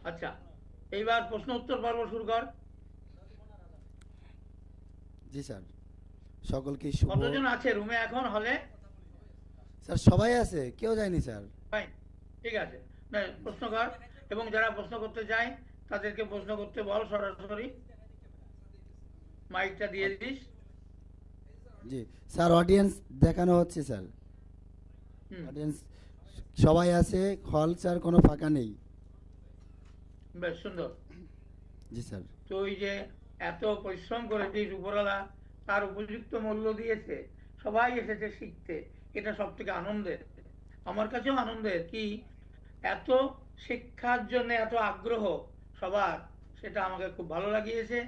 আচ্ছা, এইবার প্রশ্ন উত্তর পর্ব শুরু কর। জি স্যার, সকলকে শুভ। কতজন আছে রুমে এখন হলে? স্যার সবাই আছে, কেউ যায়নি স্যার। ফাইন, ঠিক আছে। না, প্রশ্ন কর। এবং যারা প্রশ্ন করতে চায় তাদেরকে প্রশ্ন করতে বল সরাসরি, মাইকটা দিয়ে দিস। জি স্যার, অডিয়েন্স দেখানো হচ্ছে স্যার। হুম। অডিয়েন্স সবাই আছে, হল স্যার কোনো ফাঁকা নেই। বেশ সুন্দর। জি স্যার। তুই যে এত পরিশ্রম করেছিস, উপরওয়ালা তার উপযুক্ত মূল্য দিয়েছে, সবাই এসেছে শিখতে, এটা সব থেকে আনন্দের। আমার কাছেও আনন্দের কি এত শিক্ষার জন্য এত আগ্রহ সবার, সেটা আমাকে খুব ভালো লাগিয়েছে।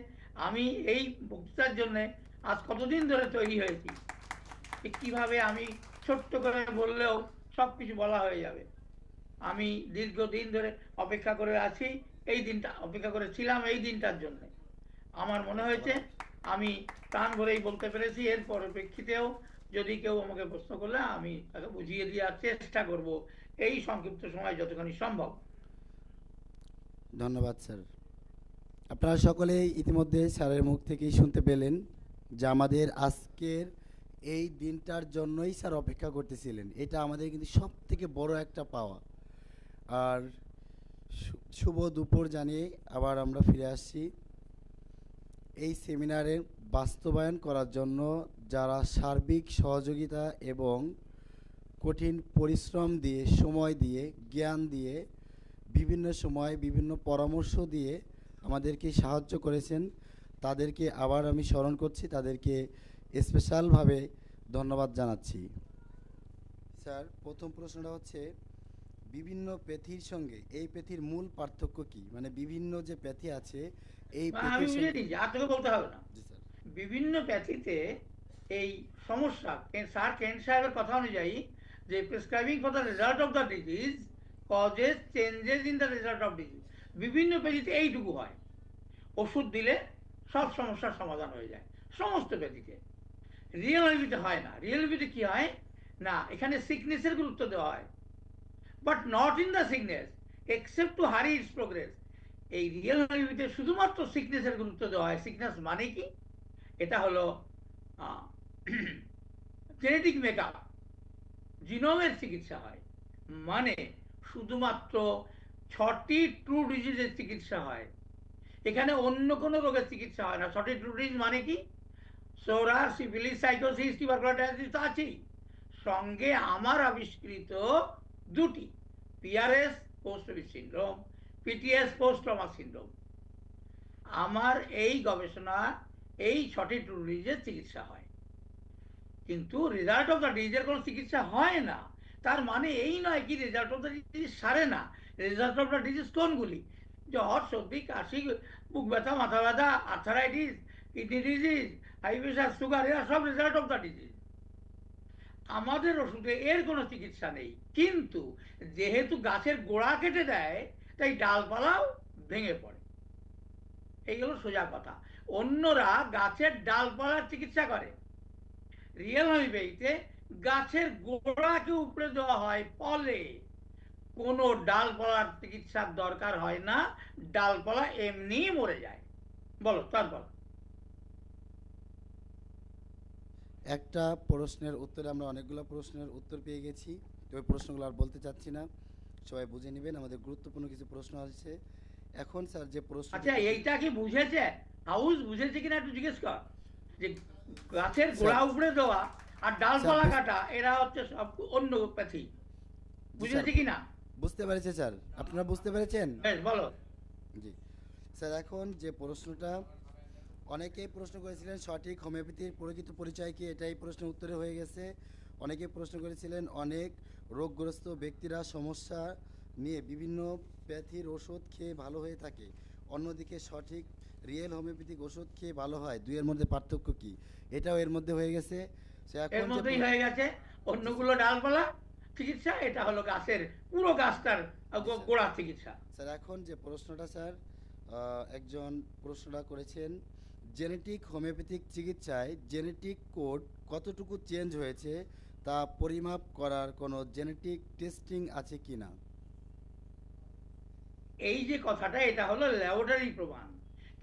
আমি এই বক্তৃতার জন্য আজ কতদিন ধরে তৈরি হয়েছি, যে কিভাবে আমি ছোট্ট করে বললেও সব কিছু বলা হয়ে যাবে। আমি দীর্ঘদিন ধরে অপেক্ষা করে আছি, এই দিনটা অপেক্ষা করেছিলাম এই দিনটার জন্য। আমার মনে হয়েছে আমি প্রাণ ভরেই বলতে পেরেছি। এর পরিপ্রেক্ষিতেও যদি কেউ আমাকে প্রশ্ন করলে আমি তাকে বুঝিয়ে দেওয়ার চেষ্টা করব এই সংক্ষিপ্ত সময় যতখানি সম্ভব। ধন্যবাদ স্যার। আপনারা সকলেই ইতিমধ্যে স্যারের মুখ থেকেই শুনতে পেলেন যে আমাদের আজকের এই দিনটার জন্যই স্যার অপেক্ষা করতেছিলেন। এটা আমাদের কিন্তু সব থেকে বড় একটা পাওয়া। আর শুভ দুপুর জানিয়ে আবার আমরা ফিরে আসছি এই সেমিনারে বাস্তবায়ন করার জন্য। যারা সার্বিক সহযোগিতা এবং কঠিন পরিশ্রম দিয়ে, সময় দিয়ে, জ্ঞান দিয়ে, বিভিন্ন সময় বিভিন্ন পরামর্শ দিয়ে আমাদেরকে সাহায্য করেছেন, তাদেরকে আবার আমি স্মরণ করছি, তাদেরকে স্পেশালভাবে ধন্যবাদ জানাচ্ছি। স্যার, প্রথম প্রশ্নটা হচ্ছে বিভিন্ন প্যাথির সঙ্গে এই প্যাথির মূল পার্থক্য কি? মানে বিভিন্ন যে প্যাথি আছে এই আমি প্যাথির বুঝে সঙ্গে। নিয়েছি, আর তোকে বলতে হবে না। জি স্যার। বিভিন্ন প্যাথিতে এই সমস্যা, স্যার কেন্ট সাহেবের কথা অনুযায়ী, যে prescribing for the result of the disease causes changes in the result of disease, বিভিন্ন প্যাথিতে এইটুকু হয়, ওষুধ দিলে সব সমস্যার সমাধান হয়ে যায় সমস্ত ব্যাধিতে। রিয়েল লাইফিতে হয় না। রিয়েল লাইফিতে কি হয় না, এখানে সিকনেসের গুরুত্ব দেওয়া হয়, but not in the sickness except two হারি ইটস প্রোগ্রেস। এই রিয়েল লাইফিতে শুধুমাত্র সিকনেসের গুরুত্ব দেওয়া হয়। সিকনেস মানে কি? এটা হলো জেনেটিক মেকআপ, জিনোমের চিকিৎসা হয়। মানে শুধুমাত্র 6টি ট্রু ডিজিজের চিকিৎসা হয়, এখানে অন্য কোনো রোগের চিকিৎসা হয় না। 6টি ট্রু ডিজিজ মানে কি? সোরা, সিফিলিস, সাইটোসিস, টিউবারকুলোসিস তো আছেই, সঙ্গে আমার আবিষ্কৃত দুটি, PRS post syndrome, PTS post trauma syndrome. আমার এই গবেষণা এই 6টি ট্রু ডিজিজের চিকিৎসা হয়, কিন্তু রেজাল্ট অফ দ্য ডিজিজের কোনো চিকিৎসা হয় না। তার মানে এই নয় কি রেজাল্ট অফ দ্য ডিজিজ সারে না। রেজাল্ট অফ দ্য ডিজিজ কোনগুলি? জ্বর, সর্দি, কাশি, বুক ব্যথা, মাথা ব্যথা, arthritis, kidney disease, high pressure, sugar, এরা সব রেজাল্ট অফ দ্য ডিজিজ। আমাদের ওষুধে এর কোনো চিকিৎসা নেই, কিন্তু যেহেতু গাছের গোড়া কেটে দেয়, তাই ডালপালাও ভেঙে পড়ে। এই হলো সোজা কথা। অন্যরা গাছের ডালপালার চিকিৎসা করে, রিয়েল হোমিওপ্যাথিতে গাছের গোড়াকে উপড়ে দেওয়া হয়, ফলে কোনো ডালপালার চিকিৎসার দরকার হয় না, ডালপালা এমনিই মরে যায়। বলো তারপর। একটা প্রশ্নের উত্তরে আমরা অনেকগুলো প্রশ্নের উত্তর পেয়ে গেছি, তো ওই প্রশ্নগুলো আর বলতে চাচ্ছি না, সবাই বুঝে নেবেন। আমাদের গুরুত্বপূর্ণ কিছু প্রশ্ন আছে। এখন স্যার যে প্রশ্নটি আচ্ছা, প্রতি। এইটা কি বুঝেছে? হাউস বুঝেছে কিনা একটু জিজ্ঞেস কর। যে গাছের স্যার। গোড়া উপড়ে দেওয়া আর স্যার ডালপালা কাটা, এরা হচ্ছে সব অন্য প্যাথি। জি স্যার, বুঝেছে কিনা? বুঝতে পেরেছে স্যার, আপনারা বুঝতে পেরেছেন? বেশ, বলো। জি স্যার, এখন যে প্রশ্নটা অনেকেই প্রশ্ন করেছিলেন সঠিক হোমিওপ্যাথির প্রকৃত পরিচয় কি, এটাই প্রশ্নের উত্তরে হয়ে গেছে। অনেকে প্রশ্ন করেছিলেন অনেক রোগগ্রস্ত ব্যক্তিরা সমস্যা নিয়ে বিভিন্ন প্যাথির ওষুধ খেয়ে ভালো হয়ে থাকে, অন্যদিকে সঠিক রিয়েল হোমিওপ্যাথিক ওষুধ খেয়ে ভালো হয়, দুইয়ের মধ্যে পার্থক্য কি, এটাও এর মধ্যে হয়ে গেছে। সে এর এখন যে মধ্যেই হয়ে গেছে। জি অন্যগুলো স্যার। ডালপালা চিকিৎসা, এটা হলো গাছের পুরো গাছটার জি স্যার। গোড়ার চিকিৎসা। স্যার, এখন যে প্রশ্নটা স্যার একজন প্রশ্নটা করেছেন, জেনেটিক হোমিওপ্যাথিক চিকিৎসায় জেনেটিক কোড কতটুকু চেঞ্জ হয়েছে তা পরিমাপ করার কোনো জেনেটিক টেস্টিং আছে কি না? এই যে কথাটা, এটা হলো ল্যাবরেটরি প্রমাণ।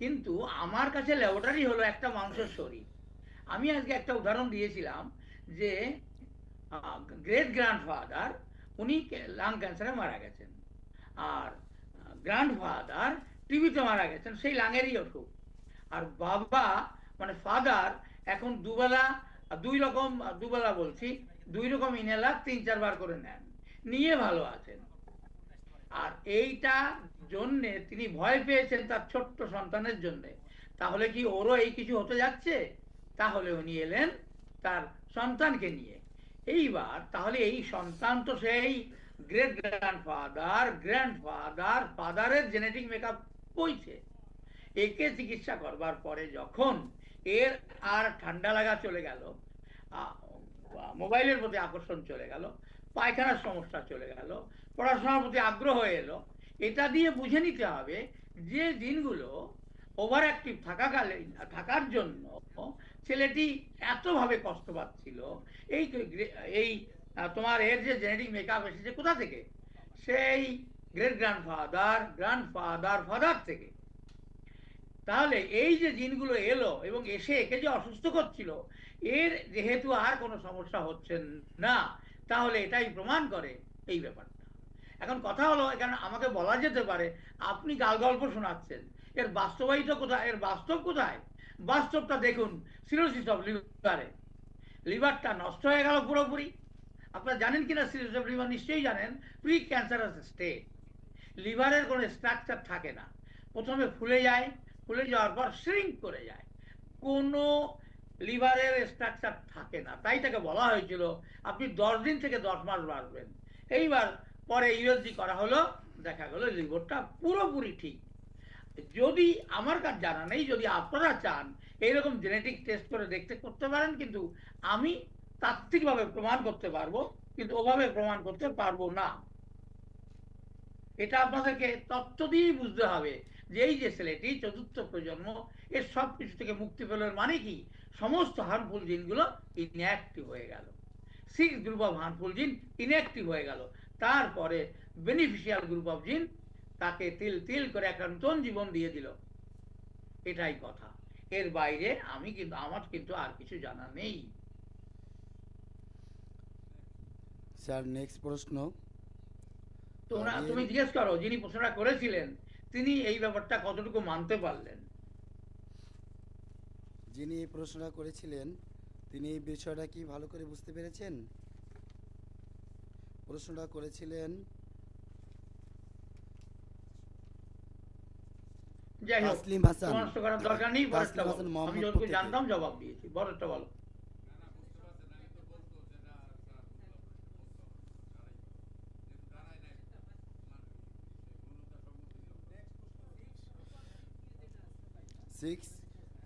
কিন্তু আমার কাছে ল্যাবরেটরি হলো একটা মানুষের শরীর। আমি আজকে একটা উদাহরণ দিয়েছিলাম যে গ্রেট গ্র্যান্ডফাদার উনি লাং ক্যান্সারে মারা গেছেন, আর গ্র্যান্ডফাদার টিবিতে মারা গেছেন, সেই লাঙেরই অসুখ। আর বাবা মানে ফাদার এখন দুবেলা, দুই রকম, দুবেলা বলছি, দুই রকম ইনহেলার 3-4 বার করে নেন, নিয়ে ভালো আছেন। আর এইটা জন্যে তিনি ভয় পেয়েছেন তার ছোট্ট সন্তানের জন্যে। তাহলে কি ওরও এই কিছু হতে যাচ্ছে? তাহলে উনি এলেন তার সন্তানকে নিয়ে। এইবার তাহলে এই সন্তান তো সেই গ্রেট গ্র্যান্ডফাদার, গ্র্যান্ডফাদার, ফাদারের জেনেটিক মেকআপ বইছে। একে চিকিৎসা করবার পরে যখন এর আর ঠান্ডা লাগা চলে গেল, মোবাইলের প্রতি আকর্ষণ চলে গেল, পায়খানার সমস্যা চলে গেল, পড়াশোনার প্রতি আগ্রহ এলো, এটা দিয়ে বুঝে নিতে হবে যে জিনগুলো ওভার অ্যাক্টিভ থাকার জন্য ছেলেটি এতভাবে কষ্ট পাচ্ছিল, এই এই তোমার এর যে জেনেটিক মেকআপ এসেছে কোথা থেকে? সেই গ্রেট গ্র্যান্ডফাদার, গ্র্যান্ডফাদার ফাদার থেকে। তাহলে এই যে জিনগুলো এলো এবং এসে একে যে অসুস্থ করছিল, এর যেহেতু আর কোনো সমস্যা হচ্ছে না, তাহলে এটাই প্রমাণ করে এই ব্যাপারটা। এখন কথা হলো, এখানে আমাকে বলা যেতে পারে আপনি গাল গল্প শোনাচ্ছেন, এর বাস্তবায়িত কোথায়, এর বাস্তব কোথায়? বাস্তবটা দেখুন সিরোসিস অফ লিভারে। লিভারটা নষ্ট হয়ে গেল পুরোপুরি। আপনারা জানেন কিনা সিরোসিস অফ লিভার? নিশ্চয়ই জানেন। প্রি ক্যান্সারাস স্টেট, লিভারের কোনো স্ট্রাকচার থাকে না, প্রথমে ফুলে যায়, ফুলে যাওয়ার পর শ্রিঙ্ক করে যায়, কোনো লিভারের স্ট্রাকচার থাকে না। তাই তাকে বলা হয়েছিল আপনি 10 দিন থেকে 10 মাস বাঁচবেন। এইবার পরে ইউএসজি করা হলো, দেখা গেল লিভারটা পুরোপুরি ঠিক। যদি আমার কাছে জানা নেই, যদি আপনারা চান এইরকম জেনেটিক টেস্ট করে দেখতে করতে পারেন, কিন্তু আমি তাত্ত্বিকভাবে প্রমাণ করতে পারবো, কিন্তু ওভাবে প্রমাণ করতে পারবো না। এটা আপনাদেরকে তত্ত্ব দিয়েই বুঝতে হবে যে এই যে ছেলেটি চতুর্থ প্রজন্ম, এর সব কিছু থেকে মুক্তি পেল, মানে কি সমস্ত হার্মফুল জিনগুলো ইনঅ্যাক্টিভ হয়ে গেল, 6 গ্রুপ অফ হার্মফুল জিন ইনঅ্যাক্টিভ হয়ে গেল। তারপরে বেনিফিশিয়াল গ্রুপ অফ জিন তাকে তিল তিল করে একটা নতুন জীবন দিয়ে দিল। এটাই কথা। এর বাইরে আমার কিন্তু আর কিছু জানা নেই। স্যার নেক্সট প্রশ্ন। তুমি জিজ্ঞেস করো যিনি প্রশ্নটা করেছিলেন তিনি এই ব্যাপারটা কতটুকু মানতে পারলেন। যিনি এই প্রশ্নটা করেছিলেন তিনি এই বিষয়টা কি ভালো করে বুঝতে পেরেছেন? প্রশ্নটা করেছিলেন যাই হোক, তাসলিম হাসান। নষ্ট করার দরকার নেই, তাসলিম বড়টা হাসান বলো। আমি মোহাম্মদপুর যতটুকু থেকে। জানতাম জবাব দিয়েছি, বড়টা বলো। সিক্স,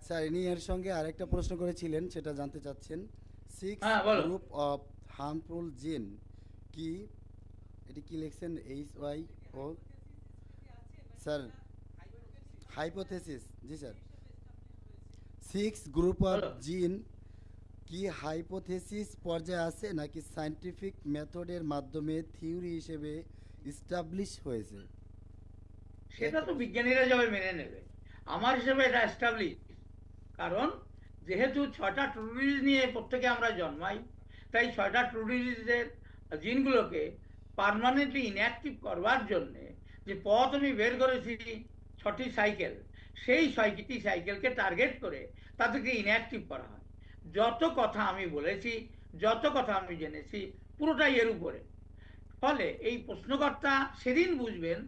স্যার ইনি এর সঙ্গে আরেকটা প্রশ্ন করেছিলেন, সেটা জানতে চাচ্ছেন। সিক্স হ্যাঁ বলো। গ্রুপ অফ হার্মফুল জিন কি? এটি কি লিখছেন? HYO sir, hypothesis. G sir, 6 group of বলো। জিন কি হাইপোথেসিস পর্যায়ে আছে নাকি সায়েন্টিফিক মেথডের মাধ্যমে থিওরি হিসেবে এস্টাবলিশ হয়েছে? সেটা তো বিজ্ঞানীরা যাবে মেনে নেবে। আমার হিসেবে এটা এস্টাবলিশ। কারণ যেহেতু 6টা ট্রু ডিজিজ নিয়ে প্রত্যেকে আমরা জন্মাই, তাই 6টা ট্রু ডিজিজের জিনগুলোকে পার্মানেন্টলি ইনঅ্যাক্টিভ করবার জন্যে যে পথ আমি বের করেছি, 6টি সাইকেল, সেই 6টি সাইকেলকে টার্গেট করে তাদেরকে ইনঅ্যাক্টিভ করা হয়। যত কথা আমি বলেছি, যত কথা আমি জেনেছি, পুরোটাই এর উপরে। ফলে এই প্রশ্নকর্তা সেদিন বুঝবেন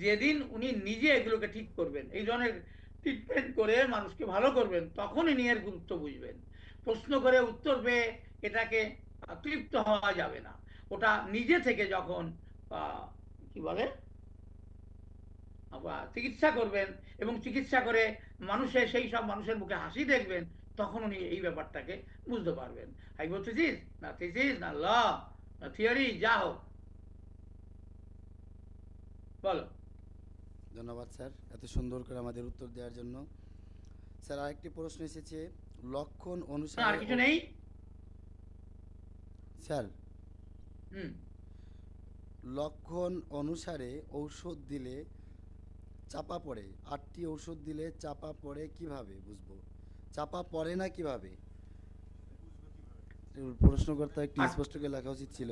যেদিন উনি নিজে এগুলোকে ঠিক করবেন, এই ধরনের ট্রিটমেন্ট করে মানুষকে ভালো করবেন, তখন ইনি এর গুরুত্ব বুঝবেন। প্রশ্ন করে উত্তর পেয়ে এটাকে তৃপ্ত হওয়া যাবে না। ওটা নিজে থেকে যখন কি বলে চিকিৎসা করবেন এবং চিকিৎসা করে সেই সব মানুষের মুখে হাসি দেখবেন, তখন উনি এই ব্যাপারটাকে বুঝতে পারবেন। হাইপোথিসিস না থিসিস না ল না থিওরি, যা হোক। বলো। ধন্যবাদ স্যার এত সুন্দর করে আমাদের উত্তর দেওয়ার জন্য। স্যার আরেকটি প্রশ্ন এসেছে, লক্ষণ আর অনুসারে কিছু নেই? স্যার হুম। লক্ষণ অনুসারে ঔষধ দিলে চাপা পড়ে, 8টি ওষুধ দিলে চাপা পড়ে কিভাবে বুঝবো? চাপা পড়ে না কিভাবে? প্রশ্নকর্তা একটু আর স্পষ্ট করে লেখা উচিত ছিল।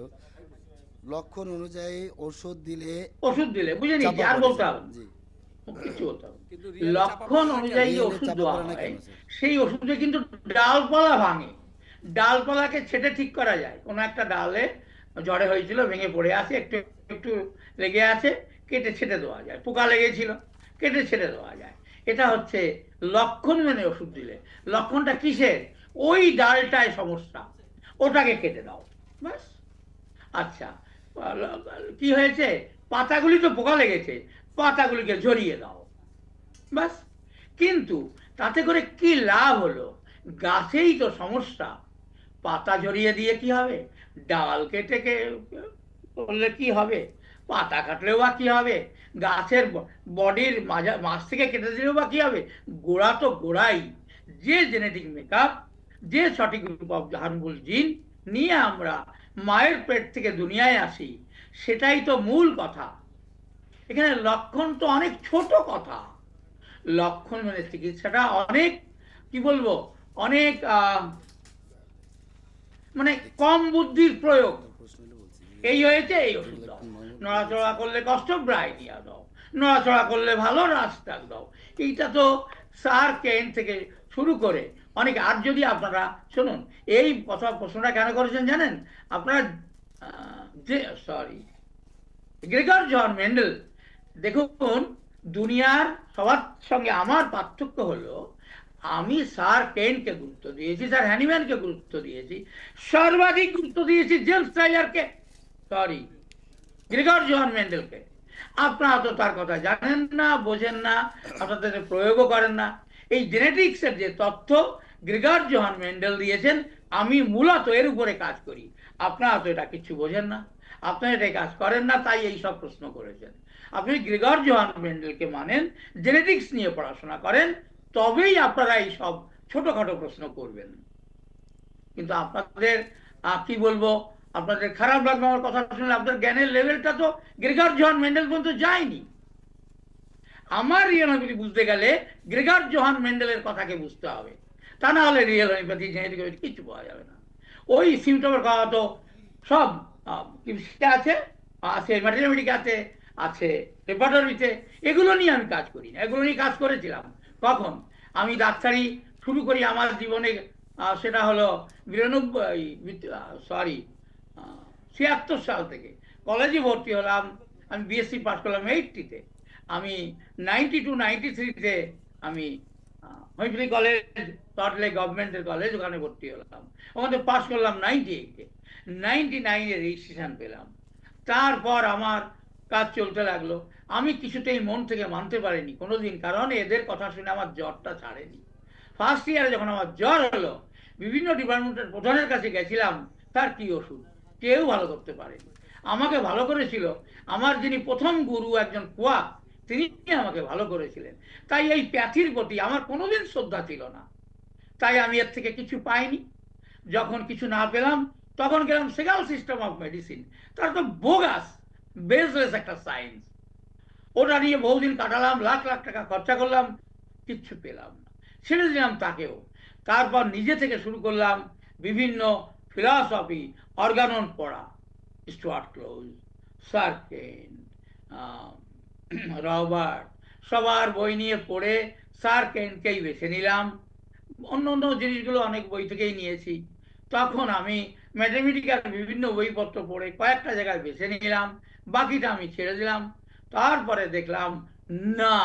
লক্ষণ অনুযায়ী ওষুধ দিলে ওষুধ দিলে বুঝে নিচ্ছি, চাপা আর পড়ে বলতে স্যার। হবে না, জি। কিছু বলতে হবে না। কিন্তু রিয়েলে চাপা লক্ষণ পড়ে না কেন? অনুযায়ী যে রিয়েলে ওষুধ চাপা দেওয়া পড়ে না হয় কেন স্যার? সেই ওষুধে কিন্তু ডালপালা ভাঙে, ডালপালাকে ছেটে ঠিক করা যায়। কোনো একটা ডালে ঝড়ে হয়েছিল, ভেঙে পড়ে আছে, একটু একটু লেগে আছে, কেটে ছেটে দেওয়া যায়। পোকা লেগেছিল, কেটে ছেটে দেওয়া যায়। এটা হচ্ছে লক্ষণ মেনে ওষুধ দিলে। লক্ষণটা কিসের? ওই ডালটায় সমস্যা, ওটাকে কেটে দাও, ব্যাস। আচ্ছা, কি হয়েছে? পাতাগুলি তো পোকা লেগেছে, পাতাগুলিকে ঝরিয়ে দাও, ব্যাস। কিন্তু তাতে করে কি লাভ হলো? গাছেই তো সমস্যা, পাতা ঝরিয়ে দিয়ে কি হবে? ডাল কেটে করলে কি হবে? পাতা কাটলেও বা কি হবে? গাছের বডির মাঝ থেকে কেটে দিলেও বা কি হবে? গোড়া তো গোড়াই। যে জেনেটিক মেকআপ, যে সঠিক গ্রুপ অফ হার্মফুল জিন নিয়ে আমরা মায়ের পেট থেকে দুনিয়ায় আসি, সেটাই তো মূল কথা। এখানে লক্ষণ তো অনেক ছোট কথা। লক্ষণ মানে চিকিৎসাটা অনেক, কি বলবো, অনেক মানে কম বুদ্ধির প্রয়োগ। প্রশ্নগুলো বলছি। এই হয়েছে, এই ওষুধ দাও, নড়াচড়া করলে কষ্ট, ব্রাইনিয়া দাও, নড়াচড়া করলে ভালো, রাস্তাক দাও। এইটা তো স্যার কেন থেকে শুরু করে অনেক। আর যদি আপনারা শুনুন, এই প্রশ্নটা কেন করেছেন জানেন? আপনারা যে সরি গ্রেগর জন মেন্ডেল, দেখুন, দুনিয়ার সবার সঙ্গে আমার পার্থক্য হলো, আমি স্যার কেনকে গুরুত্ব দিয়েছি, স্যার হ্যানিম্যানকে গুরুত্ব দিয়েছি, সর্বাধিক গুরুত্ব দিয়েছি জেমস টাইলারকে, সরি গ্রেগর জন মেন্ডেলকে। আপনারা তো তার কথা জানেন না, বোঝেন না, আপনাদের প্রয়োগও করেন না। এই জেনেটিক্সের যে তথ্য গ্রেগর জন মেন্ডেল দিয়েছেন, আমি মূলত এর উপরে কাজ করি। আপনারা তো এটা কিছু বোঝেন না, আপনারা এটা কাজ করেন না, তাই এই সব প্রশ্ন করেছেন। আপনি গ্রেগর জন মেন্ডেলকে মানেন, জেনেটিক্স নিয়ে পড়াশোনা করেন, তবেই আপনারা এই সব ছোটখাটো প্রশ্ন করবেন। কিন্তু আপনাদের কি বলবো, আপনাদের খারাপ লাগবে আমার কথা শুনলে, আপনাদের জ্ঞানের লেভেলটা তো গ্রেগর জন মেন্ডেল পর্যন্ত যায়নি। আমার রিয়েল হোমিওপ্যাথি বুঝতে গেলে গ্রেগর জোহান মেন্ডেলের কথাকে বুঝতে হবে, তা না হলে রিয়েল হোমিওপ্যাথি জেনেটিক কিছু পাওয়া যাবে না। ওই সিমটমের কথা তো সব আছে, আছে ম্যাটারমেটিক আছে, আছে রেপার্টরিতে, এগুলো নিয়ে আমি কাজ করি না। এগুলো নিয়ে কাজ করেছিলাম কখন? আমি ডাক্তারি শুরু করি আমার জীবনে, সেটা হলো 76 সাল থেকে। কলেজে ভর্তি হলাম, আমি বিএসসি পাস করলাম 80-তে। আমি 92-93-তে আমি হোমিওপ্যাথি কলেজ, সল্টলেক গভর্নমেন্টের কলেজ, ওখানে ভর্তি হলাম। ওখানে পাস করলাম 98-এ। 99-এ রেজিস্ট্রেশন পেলাম। তারপর আমার কাজ চলতে লাগলো। আমি কিছুতেই মন থেকে মানতে পারিনি কোনোদিন, কারণ এদের কথা শুনে আমার জ্বরটা ছাড়েনি। ফার্স্ট ইয়ারে যখন আমার জ্বর হলো, বিভিন্ন ডিপার্টমেন্টের প্রধানের কাছে গেছিলাম, তার কি ওষুধ, কেউ ভালো করতে পারেনি। আমাকে ভালো করেছিল আমার যিনি প্রথম গুরু, একজন কোয়া, তিনি আমাকে ভালো করেছিলেন। তাই এই প্যাথির প্রতি আমার কোনোদিন শ্রদ্ধা ছিল না, তাই আমি এর থেকে কিছু পাইনি। যখন কিছু না পেলাম, তখন গেলাম সেগাল সিস্টেম অফ মেডিসিন। তার তো বোগাস, বেসলেস একটা সায়েন্স। ওটা নিয়ে বহুদিন কাটালাম, লাখ লাখ টাকা খরচা করলাম, কিচ্ছু পেলাম না, ছেড়ে দিলাম তাকেও। তারপর নিজে থেকে শুরু করলাম বিভিন্ন ফিলসফি, অর্গানন পড়া, স্টুয়ার্ট ক্লোজ, সার্কেন, রবার্ট, সবার বই নিয়ে পড়ে স্যার কেনকেই বেছে নিলাম। অন্য অন্য জিনিসগুলো অনেক বই থেকেই নিয়েছি। তখন আমি ম্যাথমেটিক্যাল বিভিন্ন বইপত্র পড়ে কয়েকটা জায়গায় বেছে নিলাম, বাকিটা আমি ছেড়ে দিলাম। তারপরে দেখলাম না,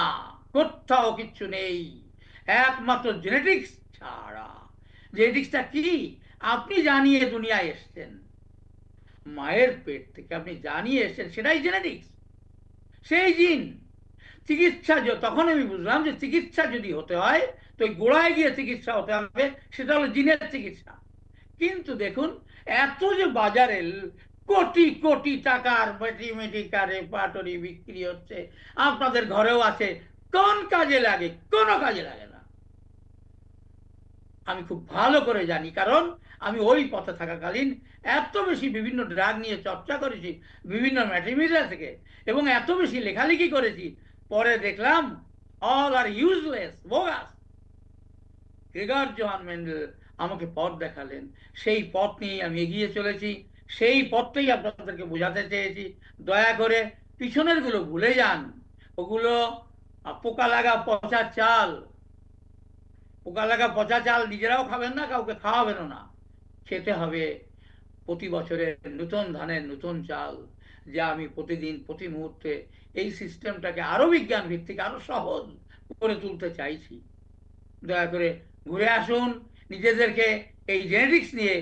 কোথাও কিচ্ছু নেই, একমাত্র জেনেটিক্স ছাড়া। জেনেটিক্সটা কি? আপনি জানিয়ে দুনিয়ায় এসছেন, মায়ের পেট থেকে আপনি জানিয়ে এসছেন, সেটাই জেনেটিক্স, সেই জিন। চিকিৎসা, তখন আমি বুঝলাম যে চিকিৎসা যদি হতে হয় তো গোড়ায় গিয়ে চিকিৎসা হতে হবে, সেটা হলো জিনের চিকিৎসা। কিন্তু দেখুন, এত যে বাজারে কোটি কোটি টাকার ম্যাথমেটিক্যাল রেপার্টরি বিক্রি হচ্ছে, আপনাদের ঘরেও আছে, কোন কাজে লাগে? কোনো কাজে লাগে না। আমি খুব ভালো করে জানি, কারণ আমি ওই পথে থাকাকালীন এত বেশি বিভিন্ন ড্রাগ নিয়ে চর্চা করেছি বিভিন্ন ম্যাটেরিয়াল থেকে, এবং এত বেশি লেখালেখি করেছি, পরে দেখলাম all are useless, bogus. Gregor Johann Mendel আমাকে পথ দেখালেন, সেই পথ নিয়ে আমি এগিয়ে চলেছি, সেই পথটাই আপনাদেরকে বোঝাতে চেয়েছি। দয়া করে পিছনের গুলো ভুলে যান, ওগুলো পোকা লাগা পচা চাল। পোকা লাগা পচা চাল নিজেরাও খাবেন না, কাউকে খাওয়াবেনও না। খেতে হবে প্রতি বছরের নতুন ধানের নতুন চাল, যা আমি প্রতিদিন প্রতি মুহূর্তে এই সিস্টেমটাকে আরো বিজ্ঞান ভিত্তিক, আরো সহজ করে তুলতে চাইছি। দয়া করে ঘুরে আসুন, নিজেদেরকে এই জেনেটিক্স নিয়ে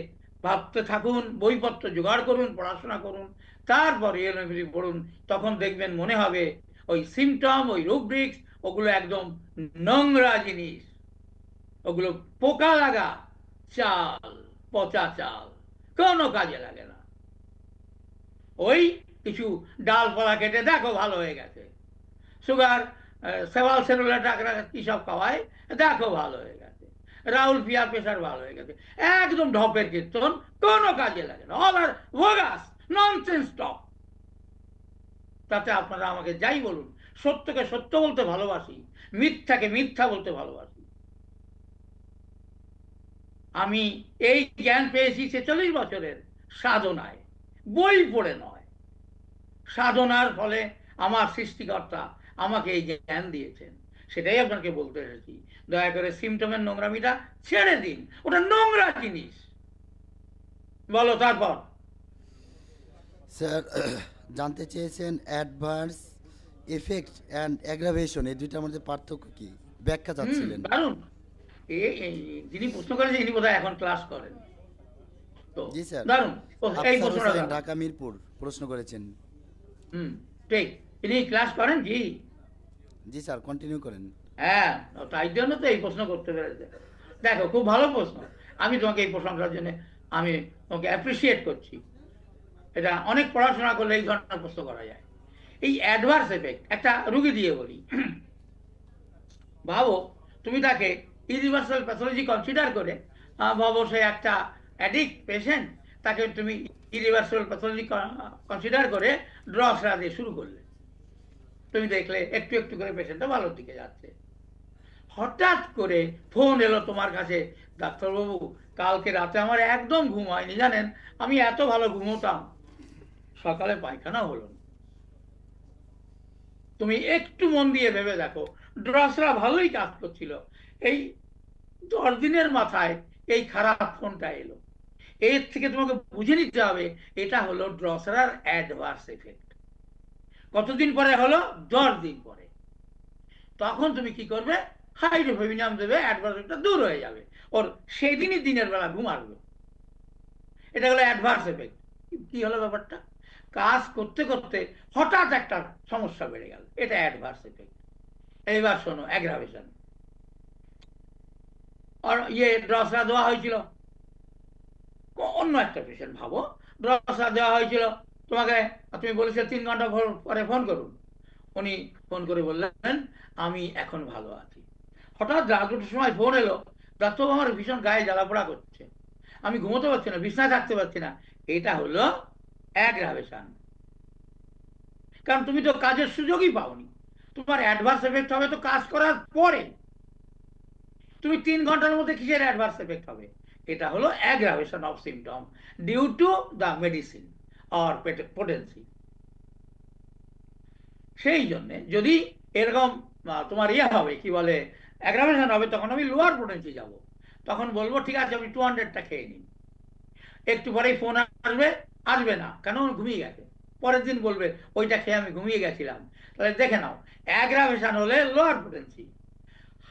ভাবতে থাকুন, বইপত্র জোগাড় করুন, পড়াশোনা করুন, তারপর ইউনিভার্সিটি পড়ুন। তখন দেখবেন মনে হবে ওই সিমটম, ওই রুব্রিক্স, ওগুলো একদম নোংরা জিনিস, ওগুলো পোকা লাগা চাল, পচা চাল, কোনো কাজে লাগে না। ওই কিছু ডালপালা কেটে দেখো ভালো হয়ে গেছে, সুগার, সেভাল সেলুলার ডাক্তার কি সব খাওয়ায়, দেখো ভালো হয়ে গেছে, রাহুল পিয়ার প্রেশার ভালো হয়ে গেছে, একদম ঢপের কীর্তন, কোনো কাজে লাগে না, অল আর ভোগাস, ননসেন্স টক। তাতে আপনারা আমাকে যাই বলুন, সত্যকে সত্য বলতে ভালোবাসি, মিথ্যাকে মিথ্যা বলতে ভালোবাসি। আমি এই জ্ঞান পেয়েছি 46 বছরের সাধনায়, বই পড়ে নয়। সাধনার ফলে আমার সৃষ্টিকর্তা আমাকে এই জ্ঞান দিয়েছেন, সেটাই আপনাকে বলতে এসেছি। দয়া করে সিমটমের নোংরামিটা ছেড়ে দিন, ওটা নোংরা জিনিস। বলো তারপর। স্যার, জানতে চেয়েছেন অ্যাডভান্স এফেক্ট অ্যান্ড অ্যাগ্রাভেশন, এই দুইটার মধ্যে পার্থক্য কি, ব্যাখ্যা চাচ্ছিলেন। দারুণ। যিনি প্রশ্ন করেছেন ইনি বোধহয় এখন ক্লাস করেন, তো জি স্যার, দারুণ। এই আফসার প্রশ্নটা হোসেন, দারুণ। ঢাকা মিরপুর প্রশ্ন করেছেন। ঠিক, ইনি ক্লাস করেন। জি জি স্যার, কন্টিনিউ করেন। হ্যাঁ, তাই জন্য তো এই প্রশ্ন করতে পেরেছে। দেখো, খুব ভালো প্রশ্ন। আমি তোমাকে এই প্রশ্নটার জন্য আমি তোমাকে অ্যাপ্রিসিয়েট করছি। এটা অনেক পড়াশোনা করলে এই ধরনের প্রশ্ন করা যায়। এই অ্যাডভার্স এফেক্ট একটা রুগী দিয়ে বলি। ভাবো তুমি তাকে ইউনিভার্সাল প্যাথোলজি কনসিডার করে, ভাবো সে একটা অ্যাডিক্ট পেশেন্ট, তাকে তুমি ইউনিভার্সাল প্যাথোলজি কনসিডার করে ড্রাগস দিয়ে শুরু করলে। তুমি দেখলে একটু একটু করে পেশেন্টটা ভালোর দিকে যাচ্ছে। হঠাৎ করে ফোন এলো তোমার কাছে, ডাক্তারবাবু কালকে রাতে আমার একদম ঘুম হয়নি, জানেন আমি এত ভালো ঘুমোতাম, সকালে পায়খানা হলো না। তুমি একটু মন দিয়ে ভেবে দেখো, ড্রাগসরা ভালোই কাজ করছিল, এই 10 দিনের মাথায় এই খারাপ ফোনটা এলো। এর থেকে তোমাকে বুঝে নিতে হবে এটা হলো ড্রাগসরার অ্যাডভার্স এফেক্ট। কতদিন পরে হলো? 10 দিন পরে। তখন তুমি কি করবে? হাইড্রোফেমিনাম দেবে, অ্যাডভার্সটা দূর হয়ে যাবে, ওর সেদিনই দিনের বেলা ঘুম আসবে। এটা হলো অ্যাডভার্স এফেক্ট। কি হলো ব্যাপারটা? কাজ করতে করতে হঠাৎ একটা সমস্যা বেড়ে গেল, এটা অ্যাডভার্স এফেক্ট। এইবার শোনো অ্যাগ্রাভেশন। আর ড্রাগসটা দেওয়া হয়েছিল অন্য একটা পেশেন্ট, ভাবো ড্রাগসটা দেওয়া হয়েছিল তোমাকে, তুমি বলেছো 3 ঘন্টা পরে ফোন করুন। উনি ফোন করে বললেন আমি এখন ভালো আছি। হঠাৎ রাত 2টার সময় ফোন এলো, ডাক্তারবাবু আমার ভীষণ গায়ে জ্বালাপোড়া করছে, আমি ঘুমোতে পারছি না, বিছানায় থাকতে পারছি না। এটা হলো অ্যাগ্রাভেশন। কারণ তুমি তো কাজের সুযোগই পাওনি। তোমার অ্যাডভার্স এফেক্ট হবে তো কাজ করার পরে। তুমি 3 ঘন্টার মধ্যে কিসের অ্যাডভার্স এফেক্ট হবে? এটা হলো aggravation of symptom due to the medicine or potency. সেই জন্যে যদি এরকম তোমার হবে কি বলে অ্যাগ্রাভেশন হবে, তখন আমি লোয়ার পোটেন্সি যাব। তখন বলবো ঠিক আছে আপনি 200টা খেয়ে নিন। একটু পরেই ফোন আসবে, আসবে না কেন? ঘুমিয়ে গেছে। পরের দিন বলবে ওইটা খেয়ে আমি ঘুমিয়ে গেছিলাম। তাহলে দেখে নাও, অ্যাগ্রাভেশন হলে লোয়ার পোটেন্সি,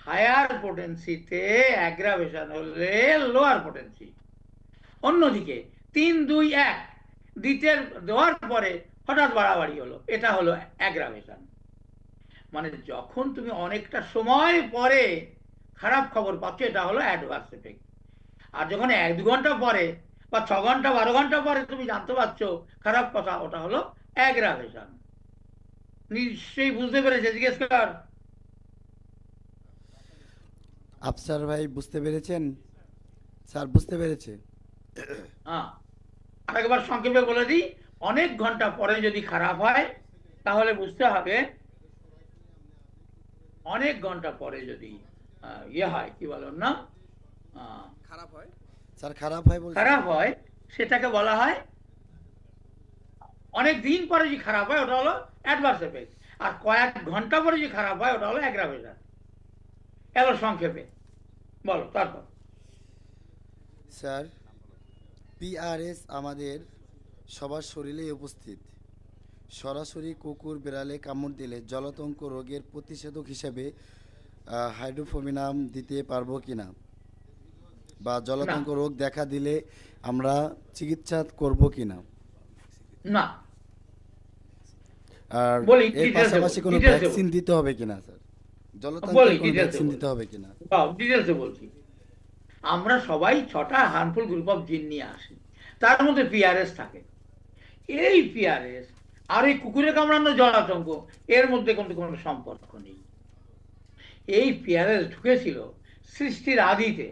হায়ার পোটেন্সিতে অ্যাগ্রাভেশন হলে লোয়ার পোটেন্সি। অন্যদিকে 3, 2, 1 দিতে দেওয়ার পরে হঠাৎ বাড়াবাড়ি হলো, এটা হলো অ্যাগ্রাভেশন। মানে যখন তুমি অনেকটা সময় পরে খারাপ খবর পাচ্ছ, এটা হলো অ্যাডভার্স এফেক্ট। আর যখন 1-2 ঘন্টা পরে বা 6 ঘন্টা 12 ঘন্টা পরে তুমি জানতে পারছো খারাপ কথা, ওটা হলো অ্যাগ্রাভেশন। নিশ্চয়ই বুঝতে পেরেছে? জিজ্ঞেস কর। আফসার ভাই বুঝতে পেরেছেন? স্যার বুঝতে পেরেছে। হ্যাঁ, আরেকবার সংক্ষেপে বলে দিই, অনেক ঘন্টা পরে যদি খারাপ হয় তাহলে বুঝতে হবে অনেক ঘন্টা পরে যদি ইয়ে হয়, কি বলেন না, স্যার খারাপ হয় বলছেন? খারাপ হয়, সেটাকে বলা হয়, অনেক দিন পরে যে খারাপ হয় ওটা হলো অ্যাডভার্স এফেক্ট, আর কয়েক ঘন্টা পরে যে খারাপ হয় ওটা হলো অ্যাগ্রাভেশন। এলো সংক্ষেপে, বলো তারপর। স্যার পিআরএস আমাদের সবার শরীরেই উপস্থিত। সরাসরি কুকুর বিড়ালে কামড় দিলে জলাতঙ্ক রোগের প্রতিষেধক হিসেবে হাইড্রোফোমিনাম দিতে পারবো কিনা, বা না, জলাতঙ্ক রোগ দেখা দিলে আমরা চিকিৎসা করব কিনা, না, আর বলি এর ডিটেলসে, পাশাপাশি কোনো ডিটেলসে ভ্যাকসিন বলি, দিতে হবে কিনা স্যার, বলি জলাতঙ্কের কোনো ডিটেলসে ভ্যাকসিন বলি, দিতে হবে কিনা? ডিটেলসে বলছি। আমরা সবাই 6টা হার্মফুল গ্রুপ অফ জিন নিয়ে আসি, তার মধ্যে পিআরএস থাকে। এই পিআরএস আর এই কুকুরে কামড়ানো জলাতঙ্ক এর মধ্যে কিন্তু কোনো সম্পর্ক নেই। এই পিআরএস ঢুকেছিল সৃষ্টির আদিতে,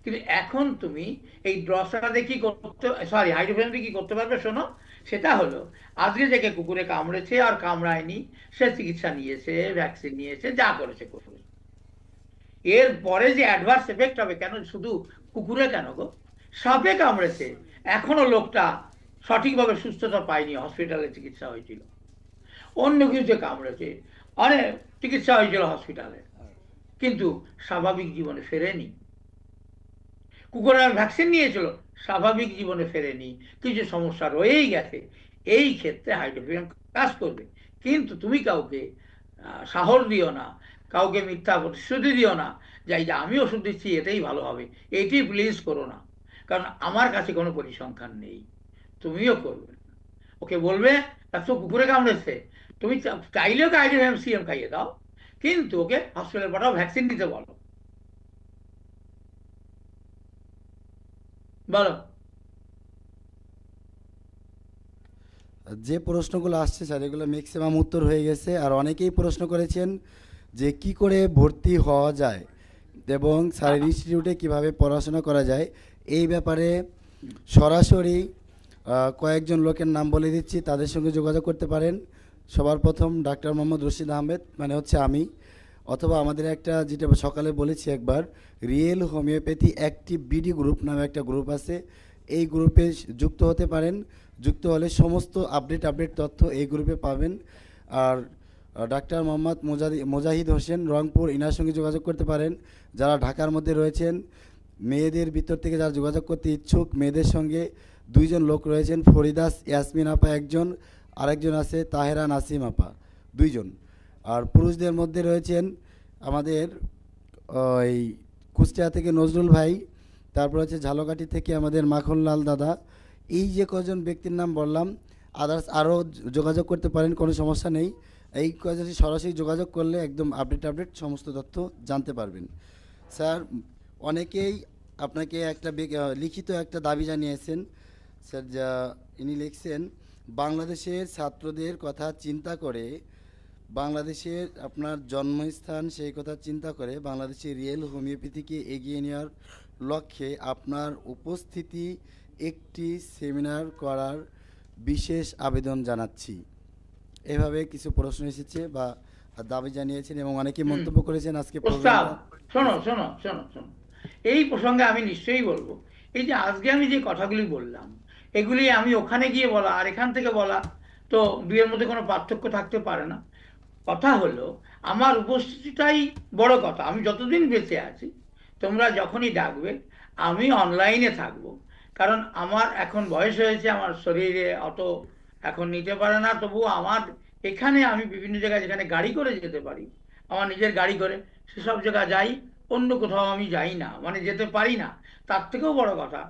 কিন্তু এখন তুমি এই ড্রপসটা কি করতে, সরি হাইড্রোফোন কি করতে পারবে শোনো, সেটা হলো আজকে যাকে কুকুরে কামড়েছে আর কামড়ায়নি, সে চিকিৎসা নিয়েছে, ভ্যাকসিন নিয়েছে, যা করেছে করবে, এর পরে যে অ্যাডভার্স এফেক্ট হবে, কেন শুধু কুকুরে, কেন গো, সাপে কামড়েছে, এখনো লোকটা সঠিকভাবে সুস্থতা পায়নি, হসপিটালে চিকিৎসা হয়েছিল। অন্য কিছুতে কামড়েছে, অনেক চিকিৎসা হয়েছিল হসপিটালে, কিন্তু স্বাভাবিক জীবনে ফেরেনি। কুকুরের ভ্যাকসিন নিয়েছিল, স্বাভাবিক জীবনে ফেরেনি, কিছু সমস্যা রয়েই গেছে। এই ক্ষেত্রে হাইড্রোফোন কাজ করবে, কিন্তু তুমি কাউকে সাহস দিও না, কাউকে মিথ্যা প্রতিশ্রুতি দিও না যে এই যে আমি ওষুধ দিচ্ছি এটাই ভালো হবে, এটি প্লিজ করো না, কারণ আমার কাছে কোনো পরিসংখ্যান নেই, তুমিও করবে না। ওকে বলবে তো কুকুরে কামড়েছে, তুমি চাইলে ওকে আইডিএম সিএম খাইয়ে দাও, কিন্তু ওকে হসপিটালে পাঠাও, ভ্যাকসিন দিতে বলো, বলো। যে প্রশ্নগুলো আসছে স্যার এগুলো ম্যাক্সিমাম উত্তর হয়ে গেছে, আর অনেকেই প্রশ্ন করেছেন যে কি করে ভর্তি হওয়া যায় এবং স্যারের ইনস্টিটিউটে কিভাবে পড়াশোনা করা যায়। এই ব্যাপারে সরাসরি কয়েকজন লোকের নাম বলে দিচ্ছি, তাদের সঙ্গে যোগাযোগ করতে পারেন। সবার প্রথম ডাক্তার মোহাম্মদ রশিদ আহমেদ, মানে হচ্ছে আমি, অথবা আমাদের একটা যেটা সকালে বলেছি একবার, real homeopathy active BD group নামে একটা গ্রুপ আছে, এই গ্রুপে যুক্ত হতে পারেন। যুক্ত হলে সমস্ত আপডেট তথ্য এই গ্রুপে পাবেন। আর ডাক্তার মোহাম্মদ মোজাহিদ হোসেন রংপুর, ইনার সঙ্গে যোগাযোগ করতে পারেন। যারা ঢাকার মধ্যে রয়েছেন, মেয়েদের ভিতর থেকে যারা যোগাযোগ করতে ইচ্ছুক, মেয়েদের সঙ্গে 2জন লোক রয়েছেন, ফরিদাস ইয়াসমিন আপা একজন, আরেকজন আছে তাহেরা নাসিম আপা, 2জন। আর পুরুষদের মধ্যে রয়েছেন আমাদের ওই কুষ্টিয়া থেকে নজরুল ভাই, তারপর হচ্ছে ঝালকাঠি থেকে আমাদের মাখনলাল দাদা। এই যে কজন ব্যক্তির নাম বললাম, আদার্স আরও যোগাযোগ করতে পারেন, কোনো সমস্যা নেই। এই কজন সরাসরি যোগাযোগ করলে একদম আপডেট সমস্ত তথ্য জানতে পারবেন। স্যার অনেকেই আপনাকে একটা লিখিত একটা দাবি জানিয়েছেন স্যার, যা ইনি লিখছেন, বাংলাদেশের ছাত্রদের কথা চিন্তা করে, বাংলাদেশের আপনার জন্মস্থান সেই কথা চিন্তা করে বাংলাদেশের রিয়েল হোমিওপ্যাথিকে এগিয়ে নেওয়ার লক্ষ্যে আপনার উপস্থিতি একটি সেমিনার করার বিশেষ আবেদন জানাচ্ছি। এভাবে কিছু প্রশ্ন এসেছে বা দাবি জানিয়েছেন এবং অনেকে মন্তব্য করেছেন আজকে প্রস্তাব। প্রোগ্রামটা। শোনো, এই প্রসঙ্গে আমি নিশ্চয়ই বলবো। এই যে আজকে আমি যে কথাগুলি বললাম, এগুলি আমি ওখানে গিয়ে বলা আর এখান থেকে বলা, তো দুইয়ের মধ্যে কোনো পার্থক্য থাকতে পারে না। কথা হলো আমার উপস্থিতিটাই বড় কথা। আমি যতদিন বেঁচে আছি, তোমরা যখনই ডাকবে আমি অনলাইনে থাকবো, কারণ আমার এখন বয়স হয়েছে, আমার শরীরে অত এখন নিতে পারে না, তবুও আমার এখানে আমি বিভিন্ন জায়গায় যেখানে গাড়ি করে যেতে পারি, আমার নিজের গাড়ি করে সেসব জায়গায় যাই, অন্য কোথাও আমি যাই না, মানে যেতে পারি না। তার থেকেও বড় কথা,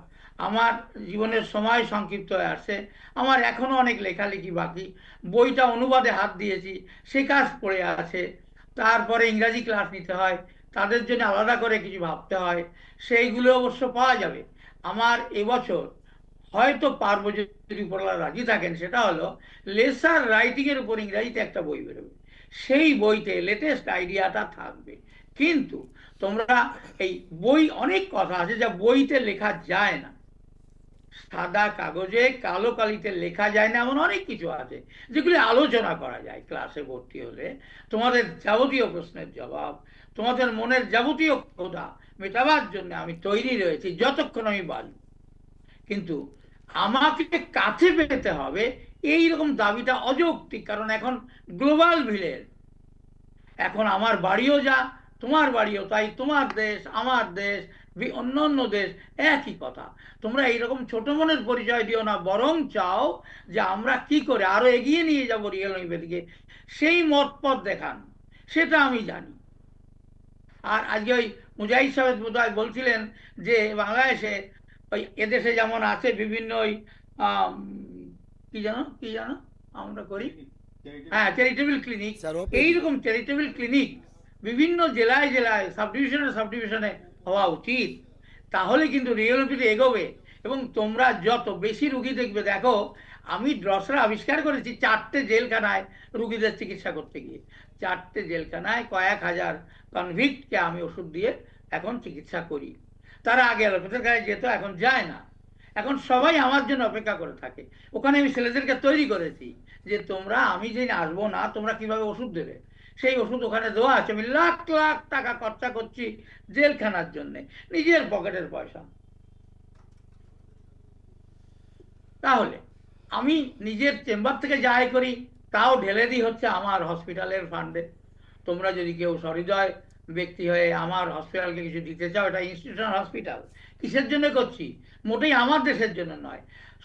আমার জীবনের সময় সংক্ষিপ্ত হয়ে আসছে, আমার এখনো অনেক লেখালেখি বাকি, বইটা অনুবাদে হাত দিয়েছি, সে কাজ পড়ে আছে, তারপরে ইংরাজি ক্লাস নিতে হয়, তাদের জন্য আলাদা করে কিছু ভাবতে হয়, সেইগুলো অবশ্য পাওয়া যাবে। আমার এবছর হয়তো পারবো, যদি উপরওয়ালা রাজি থাকেন, সেটা হলো লেসার রাইটিং এর উপর ইংরাজিতে একটা বই বেরোবে, সেই বইতে লেটেস্ট আইডিয়াটা থাকবে। কিন্তু তোমরা এই বই, অনেক কথা আছে যা বইতে লেখা যায় না, সাদা কাগজে কালো কালিতে লেখা যায় না এমন অনেক কিছু আছে যেগুলি আলোচনা করা যায় ক্লাসে ভর্তি হলে। তোমাদের যাবতীয় প্রশ্নের জবাব, তোমাদের মনের যাবতীয় ক্ষুধা মেটাবার জন্য আমি তৈরি রয়েছি যতক্ষণ আমি বাঁচব। কিন্তু আমাকে কাছে পেতে হবে এই রকম দাবিটা অযৌক্তিক, কারণ এখন গ্লোবাল ভিলেজ। এখন আমার বাড়িও যা, তোমার বাড়িও তাই, তোমার দেশ আমার দেশ অন্য অন্য দেশ, একই কথা। তোমরা এইরকম ছোট মনের পরিচয় দিও না, বরং চাও যে আমরা কি করে আরো এগিয়ে নিয়ে যাব রিয়েল হোমিওপ্যাথিকে, সেই মত পথ দেখান, সেটা আমি জানি। আর আজকে ওই মুজাহিদ সাহেব বোধহয় বলছিলেন যে বাংলাদেশে ওই এদেশে যেমন আছে বিভিন্ন ওই আম, কি জানো আমরা করি, হ্যাঁ, চ্যারিটেবল ক্লিনিক। Sir OPD. এইরকম চ্যারিটেবল ক্লিনিক বিভিন্ন জেলায় জেলায় সাব ডিভিশনে সাব ডিভিশনে হওয়া উচিত। তাহলে কিন্তু রিয়েলিটিতে এগোবে। এবং তোমরা যত বেশি রুগী দেখবে, দেখো আমি ড্রসরা আবিষ্কার করেছি 4টে জেলখানায় রুগীদের চিকিৎসা করতে গিয়ে, 4টে জেলখানায় কয়েক হাজার কনভিক্টকে আমি ওষুধ দিয়ে এখন চিকিৎসা করি। তারা আগে অ্যালোপ্যাথের কাছে যেত, এখন যায় না। এখন সবাই আমার জন্য অপেক্ষা করে থাকে। ওখানে আমি ছেলেদেরকে তৈরি করেছি যে তোমরা, আমি যে আসবো না, তোমরা কিভাবে ওষুধ দেবে, সেই ওষুধ ওখানে দেওয়া আছে। আমি লাখ লাখ টাকা খরচা করছি জেলখানার জন্য, নিজের পকেটের পয়সা। তাহলে আমি নিজের চেম্বার থেকে যা আয় করি তাও ঢেলে দিই হচ্ছে আমার হসপিটালের ফান্ডে। তোমরা যদি কেউ সহৃদয় ব্যক্তি হয়ে আমার হসপিটালকে কিছু দিতে চাও, এটা ইনস্টিটিউশনাল হসপিটাল, কিসের জন্য করছি? মোটেই আমার দেশের জন্য নয়,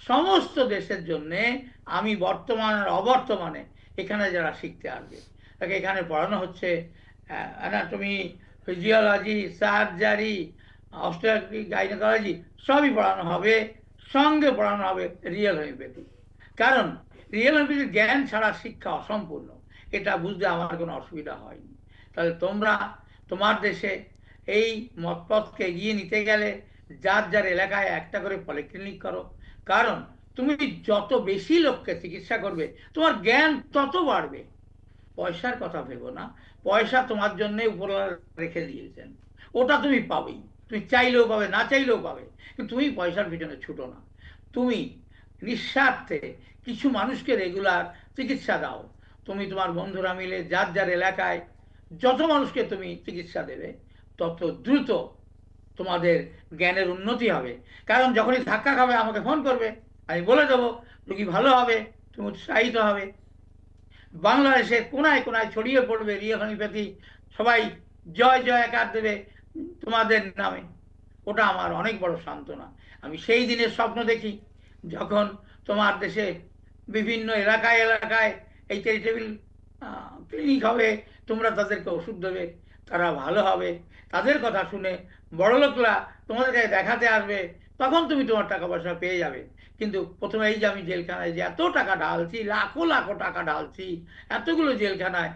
সমস্ত দেশের জন্য। আমি বর্তমান আর অবর্তমানে এখানে যারা শিখতে আসবে তাকে এখানে পড়ানো হচ্ছে anatomy, physiology, surgery, obstetric, gynaecology, সবই পড়ানো হবে। সঙ্গে পড়ানো হবে রিয়েল হোমিওপ্যাথি। কারণ রিয়েল হোমিওপ্যাথির জ্ঞান ছাড়া শিক্ষা অসম্পূর্ণ, এটা বুঝতে আমার কোনো অসুবিধা হয়নি। তাহলে তোমরা তোমার দেশে এই মতপথকে এগিয়ে নিতে গেলে যার যার এলাকায় একটা করে পলিক্লিনিক করো। কারণ তুমি যত বেশি লোককে চিকিৎসা করবে তোমার জ্ঞান তত বাড়বে। পয়সার কথা ভেবো না, পয়সা তোমার জন্য উপরওয়ালা রেখে দিয়েছেন, ওটা তুমি পাবেই। তুমি চাইলেও পাবে, না চাইলেও পাবে, কিন্তু তুমি পয়সার পিছনে ছুটো না। তুমি নিঃস্বার্থে কিছু মানুষকে রেগুলার চিকিৎসা দাও। তুমি তোমার বন্ধুরা মিলে যার যার এলাকায় যত মানুষকে তুমি চিকিৎসা দেবে তত দ্রুত তোমাদের জ্ঞানের উন্নতি হবে। কারণ যখনই ধাক্কা খাবে আমাকে ফোন করবে, আমি বলে দেবো, রুগী ভালো হবে, তুমি উৎসাহিত হবে। বাংলাদেশের কোনায় কোনায় ছড়িয়ে পড়বে রিয়েল হোমিওপ্যাথি, সবাই জয় জয়কার দেবে তোমাদের নামে। ওটা আমার অনেক বড় সান্ত্বনা। আমি সেই দিনের স্বপ্ন দেখি যখন তোমার দেশে বিভিন্ন এলাকায় এলাকায় এই চ্যারিটেবল ক্লিনিক হবে, তোমরা তাদেরকে ওষুধ দেবে, তারা ভালো হবে। তাদের কথা শুনে বড়লোকরা তোমাদের কাছে দেখাতে আসবে, তখন তুমি তোমার টাকা পয়সা পেয়ে যাবে। কিন্তু প্রথমে এই যে আমি জেলখানায় যে এত টাকা ঢালছি, লাখো লাখো টাকা ঢালছি এতগুলো জেলখানায়,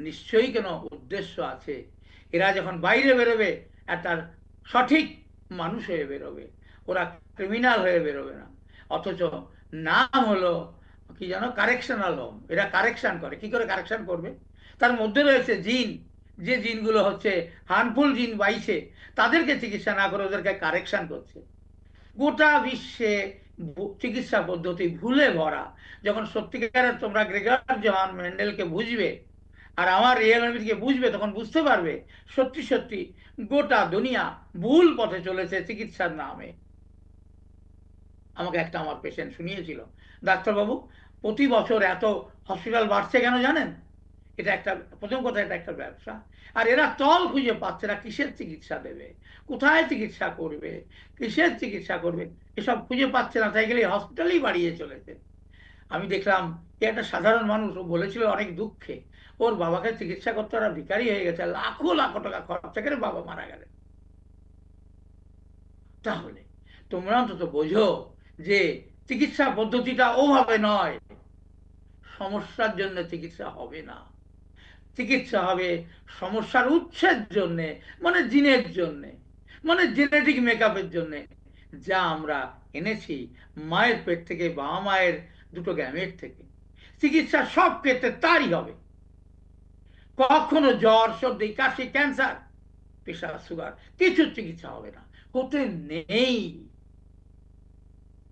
নিশ্চয়ই কোনো উদ্দেশ্য আছে। এরা যখন বাইরে বেরোবে একটা সঠিক মানুষ হয়ে বেরোবে, ওরা ক্রিমিনাল হয়ে বেরোবে না। অথচ নাম হলো কি জানো, কারেকশনাল হোম। এরা কারেকশন করে। কি করে কারেকশন করবে? তার মধ্যে রয়েছে জিন, যে জিনগুলো হচ্ছে হার্মফুল জিন বাইছে, তাদেরকে চিকিৎসা না করে ওদেরকে কারেকশন করছে। গোটা বিশ্বে চিকিৎসা পদ্ধতি ভুলে ভরা। যখন সত্যিকারের তোমরা গ্রেগর জোহান মেন্ডেলকে বুঝবে আর আমার রিয়েল হোমিওপ্যাথিকে বুঝবে, তখন বুঝতে পারবে সত্যি সত্যি গোটা দুনিয়া ভুল পথে চলেছে চিকিৎসার নামে। আমাকে একটা আমার পেশেন্ট শুনিয়েছিল, ডাক্তারবাবু প্রতি বছর এত হসপিটাল বাড়ছে কেন জানেন? এটা একটা, প্রথম কথা এটা একটা ব্যবসা, আর এরা তল খুঁজে পাচ্ছে না কিসের চিকিৎসা দেবে, কোথায় চিকিৎসা করবে, কিসের চিকিৎসা করবে, এসব খুঁজে পাচ্ছে না, তাই গেলে হসপিটালই বাড়িয়ে চলেছে। আমি দেখলাম এ একটা সাধারণ মানুষ, ও বলেছিল অনেক দুঃখে ওর বাবাকে চিকিৎসা করতে ওরা ভিখারি হয়ে গেছে, লাখো লাখো টাকা খরচা করে বাবা মারা গেলেন। তাহলে তোমরা অন্তত বোঝো যে চিকিৎসা পদ্ধতিটা ওভাবে নয়। সমস্যার জন্য চিকিৎসা হবে না, চিকিৎসা হবে সমস্যার উৎসের জন্য, মানে জিনের জন্য, মানে জেনেটিক মেকআপের জন্য, যা আমরা এনেছি মায়ের পেট থেকে, বাবা মায়ের দুটো গ্যামেট থেকে। চিকিৎসা সব ক্ষেত্রে তারই হবে। কখনো জ্বর, সর্দি, কাশি, ক্যান্সার, প্রেশার, সুগার, কিছু চিকিৎসা হবে না, হতে নেই।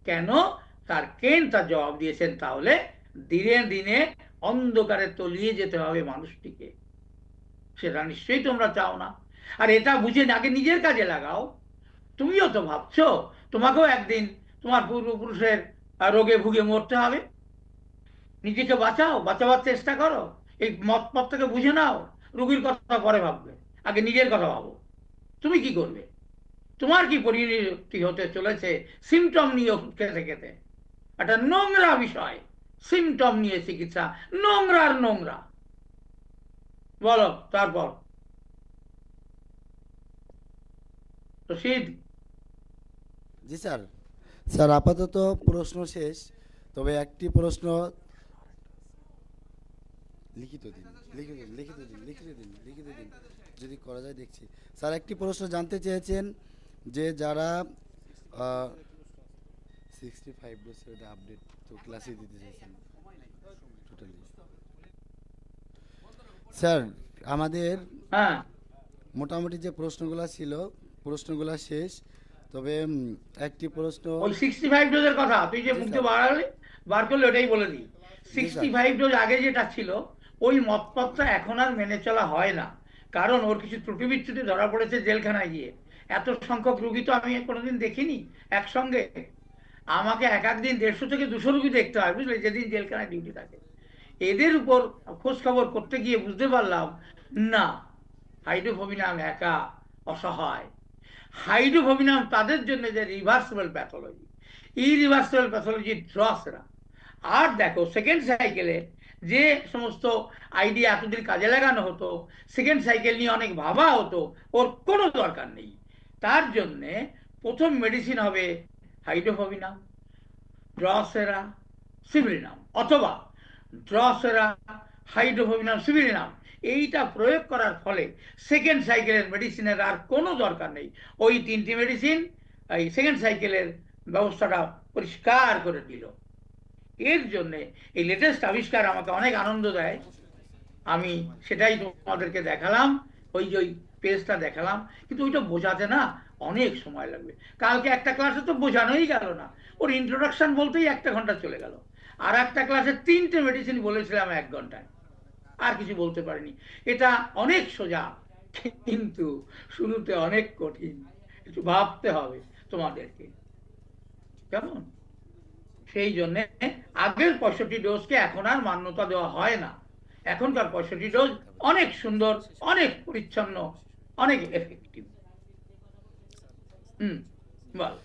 কেন? তার কেন তার জবাব দিয়েছেন, তাহলে দিনে দিনে অন্ধকারে তলিয়ে যেতে হবে মানুষটিকে। সেটা নিশ্চয়ই তোমরা চাও না। আর এটা বুঝে আগে নিজের কাজে লাগাও। তুমিও তো ভাবছো তোমাকেও একদিন তোমার পূর্বপুরুষের রোগে ভুগে মরতে হবে। নিজেকে বাঁচাও, বাঁচাবার চেষ্টা করো। এই মত পথটাকে বুঝে নাও। রুগীর কথা পরে ভাববে, আগে নিজের কথা ভাবো। তুমি কি করবে? তোমার কি পরিণতি হতে চলেছে সিমটম নিয়ে ওষুধ খেতে খেতে? একটা নোংরা বিষয়, সিমটম নিয়ে চিকিৎসা, নোংরার নোংরা। বলো তারপর রশিদ। জি স্যার। স্যার আপাতত প্রশ্ন শেষ, তবে একটি প্রশ্ন লিখিত দিন, লিখিত দিন, লিখিত দিন, লিখিত দিন, লিখিত দিন, যদি করা যায় দেখছি। স্যার একটি প্রশ্ন জানতে চেয়েছেন যে যারা 65 ডোজের আপডেট তো ক্লাসে দিতে চাইছেন টোটালি। স্যার আমাদের হ্যাঁ, মোটামুটি যে প্রশ্নগুলো ছিল প্রশ্নগুলো শেষ, তবে একটি প্রশ্ন। ওই 65 ডোজের কথা তুই যে জি মুখ স্যার। দিয়ে বাড়ালে, বার করলে ওটাই বলে দিই। জি স্যার। 65 ডোজ আগে যেটা ছিল, ওই মতপথটা এখন আর মেনে চলা হয় না। কারণ ওর কিছু ত্রুটি বিচ্যুতি ধরা পড়েছে জেলখানায় গিয়ে। এত সংখ্যক রুগী তো আমি কোনোদিন দেখিনি একসঙ্গে। আমাকে এক একদিন 150 থেকে 200 রুগী দেখতে হয়, বুঝলে, যেদিন জেলখানায় ডিউটি থাকে। এদের উপর খোঁজ খবর করতে গিয়ে বুঝতে পারলাম, না, হাইড্রোফোবিনাম একা অসহায়। হাইড্রোফোবিনাম তাদের জন্য যে রিভার্সিবল প্যাথোলজি, ইরিভার্সিবল প্যাথোলজি ড্রসরা। আর দেখো সেকেন্ড সাইকেলে যে সমস্ত আইডিয়া এতদিন কাজে লাগানো হতো, সেকেন্ড সাইকেল নিয়ে অনেক ভাবা হতো, ওর কোনো দরকার নেই। তার জন্যে প্রথম মেডিসিন হবে হাইড্রোফোবিনাম, ড্রসেরা, সিভিলিনাম, অথবা ড্রসেরা, হাইড্রোফোবিনাম, সিভিলিনাম। এইটা প্রয়োগ করার ফলে সেকেন্ড সাইকেলের মেডিসিনের আর কোনো দরকার নেই। ওই তিনটি মেডিসিন এই সেকেন্ড সাইকেলের ব্যবস্থাটা পরিষ্কার করে দিল। এর জন্যে এই লেটেস্ট আবিষ্কার আমাকে অনেক আনন্দ দেয়। আমি সেটাই তোমাদেরকে দেখালাম, ওই যে ওই পেজটা দেখালাম। কিন্তু ওইটা বোঝাতে না অনেক সময় লাগবে। কালকে একটা ক্লাসে তো বোঝানোই গেল না, ওর ইন্ট্রোডাকশন বলতেই 1 ঘন্টা চলে গেল। আর একটা ক্লাসে 3টে মেডিসিন বলেছিলাম 1 ঘন্টায়, আর কিছু বলতে পারিনি। এটা অনেক সোজা, কিন্তু শুরুতে অনেক কঠিন। একটু ভাবতে হবে তোমাদেরকে, কেমন? সেই জন্য আগের 65 ডোজকে এখন আর মান্যতা দেওয়া হয় না। এখনকার 65 ডোজ অনেক সুন্দর, অনেক পরিচ্ছন্ন, অনেক এফেক্টিভ। হুম, বল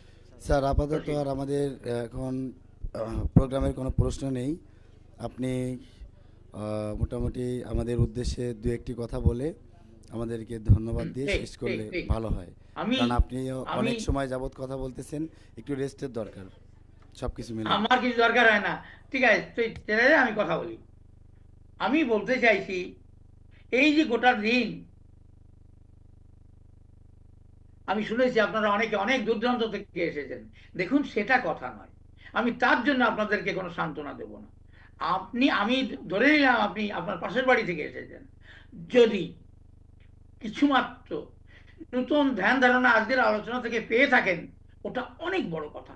স্যার আপাতত রশিদ। আর আমাদের এখন প্রোগ্রামের কোনো প্রশ্ন নেই। আপনি মোটামুটি আমাদের উদ্দেশ্যে দু একটি কথা বলে আমাদেরকে ধন্যবাদ দিয়ে ঠিক শেষ ঠিক করলে ঠিক। ভালো হয়। আমি কারণ আপনিও আমি অনেক সময় যাবৎ কথা বলতেছেন, একটু রেস্টের দরকার সব কিছু মিলে। আমার কিছু দরকার হয় না। ঠিক আছে, তুই ছেড়ে দে, আমি কথা বলি। আমি বলতে চাইছি, এই যে গোটা দিন আমি শুনেছি আপনারা অনেকে অনেক দূর দূরান্ত থেকে এসেছেন। দেখুন, সেটা কথা নয়। আমি তার জন্য আপনাদেরকে কোনো সান্ত্বনা দেব না। আমি ধরে নিলাম আপনি আপনার পাশের বাড়ি থেকে এসেছেন। যদি কিছুমাত্র নতুন ধ্যান ধারণা আজকের আলোচনা থেকে পেয়ে থাকেন, ওটা অনেক বড় কথা।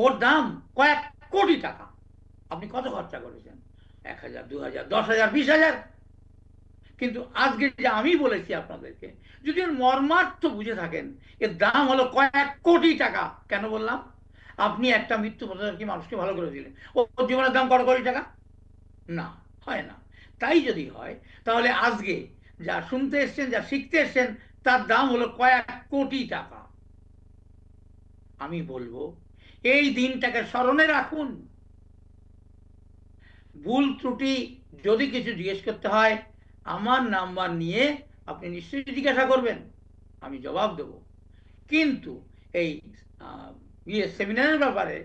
ওর দাম কয়েক কোটি টাকা। আপনি কত খরচা করেছেন? 1,000, 2,000, 10,000, 20,000? কিন্তু আজকে যে আমি বলেছি আপনাদেরকে, যদি এর মর্মার্থ বুঝে থাকেন, এর দাম হলো কয়েক কোটি টাকা। কেন বললাম? আপনি একটা মৃত্যু কি মানুষকে ভালো করে দিলেন, ওর জীবনের দাম কত কোটি টাকা? না, হয় না। তাই যদি হয়, তাহলে আজকে যা শুনতে এসছেন, যা শিখতে এসছেন, তার দাম হলো কয়েক কোটি টাকা। আমি বলবো, এই দিনটাকে স্মরণে রাখুন। ভুল ত্রুটি যদি কিছু জিজ্ঞেস করতে হয়, আমার নাম্বার নিয়ে আপনি নিশ্চয়ই জিজ্ঞাসা করবেন, আমি জবাব দেব। কিন্তু এই সেমিনারের ব্যাপারে